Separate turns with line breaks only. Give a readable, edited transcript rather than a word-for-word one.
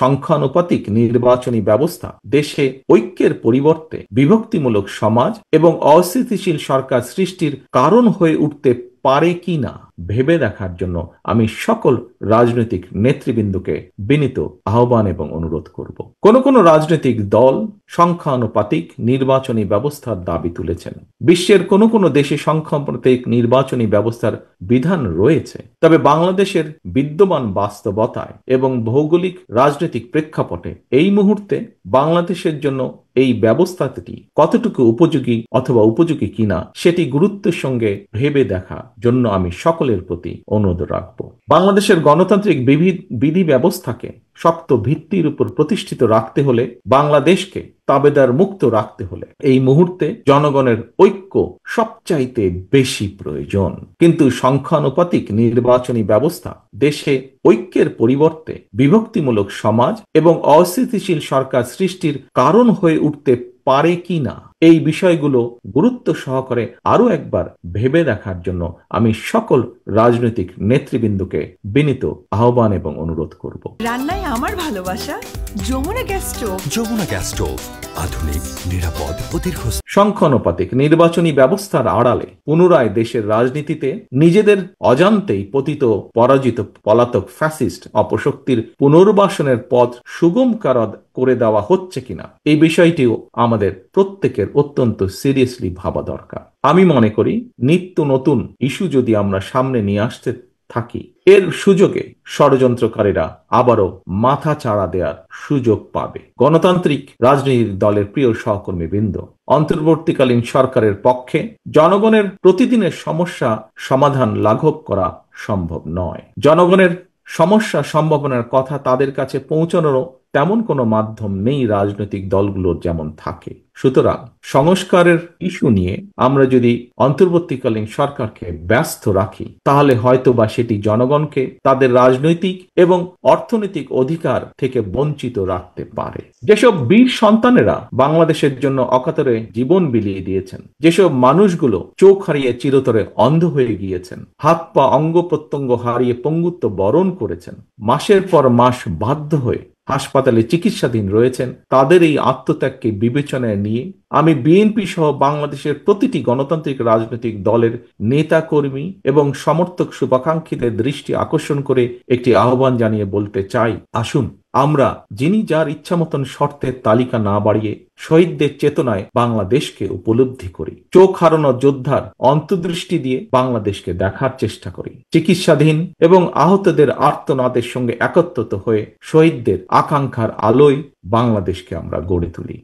সংখ্যানুপাতিক নির্বাচনী ব্যবস্থা দেশে ঐক্যের পরিবর্তে বিভক্তিমূলক সমাজ এবং অস্থিতিশীল সরকার সৃষ্টির কারণ হয়ে উঠতে পারে কিনা ভেবে দেখার জন্য আমি সকল রাজনৈতিক নেতৃবৃন্দকে বিনীত আহ্বান এবং অনুরোধ করব। কোন কোন রাজনৈতিক দল সংখ্যানুপাতিক নির্বাচনী ব্যবস্থার দাবি তুলেছেন। বিশ্বের কোন কোন দেশে সংখ্যানুপাতিক নির্বাচনী ব্যবস্থার বিধান রয়েছে, তবে বাংলাদেশের বিদ্যমান বাস্তবতায় এবং ভৌগোলিক রাজনৈতিক প্রেক্ষাপটে এই মুহূর্তে বাংলাদেশের জন্য এই ব্যবস্থাটি কতটুকু উপযোগী অথবা উপযোগী কিনা সেটি গুরুত্বের সঙ্গে ভেবে দেখা জন্য আমি সকলের প্রতি অনুরোধ রাখব। বাংলাদেশের গণতান্ত্রিক বিধি ব্যবস্থাকে শক্ত ভিত্তির উপর প্রতিষ্ঠিত রাখতে হলে, বাংলাদেশকে তাবেদার মুক্ত রাখতে হলে এই মুহূর্তে জনগণের ঐক্য সবচাইতে বেশি প্রয়োজন। কিন্তু সংখ্যানুপাতিক নির্বাচনী ব্যবস্থা দেশে ঐক্যের পরিবর্তে বিভক্তিমূলক সমাজ এবং অস্থিতিশীল সরকার সৃষ্টির কারণ হয়ে উঠতে পারে কিনা এই বিষয়গুলো গুরুত্ব সহকারে আরো একবার ভেবে দেখার জন্য আমি সকল রাজনৈতিক নেতৃবৃন্দকে বিনীত আহ্বান এবং অনুরোধ করব।
রান্নায় আমার ভালোবাসা Jamuna gas stove. Jamuna gas stove, আধুনিক, নিরাপদ ও দীর্ঘস্থায়ী।
সংখ্যানুপাতিক নির্বাচনী ব্যবস্থার আড়ালে পুনরায় দেশের রাজনীতিতে নিজেদের অজান্তেই পতিত পরাজিত পলাতক ফ্যাসিস্ট অপশক্তির পুনর্বাসনের পথ সুগম করে দেওয়া হচ্ছে কিনা এই বিষয়টিও আমাদের প্রত্যেকের অত্যন্ত সিরিয়াসলি ভাবা দরকার। আমি মনে করি নিত্য নতুন ইস্যু যদি আমরা সামনে নিয়ে আসতে থাকি, এর সুযোগে ষড়যন্ত্রকারীরা আবারও মাথা চাড়া দেওয়ার সুযোগ পাবে। গণতান্ত্রিক রাজনৈতিক দলের প্রিয় সহকর্মীবৃন্দ, অন্তর্বর্তীকালীন সরকারের পক্ষে জনগণের প্রতিদিনের সমস্যা সমাধান লাঘব করা সম্ভব নয়। জনগণের সমস্যা সম্ভাবনার কথা তাদের কাছে পৌঁছানোরও তেমন কোনো মাধ্যম নেই রাজনৈতিক দলগুলোর যেমন থাকে। সুতরাং সংস্কারের ইস্যু নিয়ে আমরা যদি অন্তর্বর্তীকালীন সরকারকে ব্যস্ত রাখি, তাহলে হয়তোবা সেটি জনগণকে তাদের রাজনৈতিক এবং অর্থনৈতিক অধিকার থেকে বঞ্চিত রাখতে পারে। যেসব বীর সন্তানেরা বাংলাদেশের জন্য অকাতরে জীবন বিলিয়ে দিয়েছেন, যেসব মানুষগুলো চোখ হারিয়ে চিরতরে অন্ধ হয়ে গিয়েছেন, হাত পা অঙ্গ প্রত্যঙ্গ হারিয়ে পঙ্গুত্ব বরণ করেছেন, মাসের পর মাস বাধ্য হয়ে হাসপাতালে চিকিৎসাধীন রয়েছেন, তাদের এই আত্মত্যাগকে বিবেচনায় নিয়ে আমি বিএনপি সহ বাংলাদেশের প্রতিটি গণতান্ত্রিক রাজনৈতিক দলের নেতা কর্মী এবং সমর্থক শুভাকাঙ্ক্ষীদের দৃষ্টি আকর্ষণ করে একটি আহ্বান জানিয়ে বলতে চাই, আসুন আমরা যিনি যার ইচ্ছা মতন শর্তের তালিকা না বাড়িয়ে শহীদদের চেতনায় বাংলাদেশকে উপলব্ধি করি। চোখ হারানো যোদ্ধার অন্তর্দৃষ্টি দিয়ে বাংলাদেশকে দেখার চেষ্টা করি। চিকিৎসাধীন এবং আহতদের আর্তনাদের সঙ্গে একত্রিত হয়ে শহীদদের আকাঙ্ক্ষার আলোয় বাংলাদেশকে আমরা গড়ে তুলি।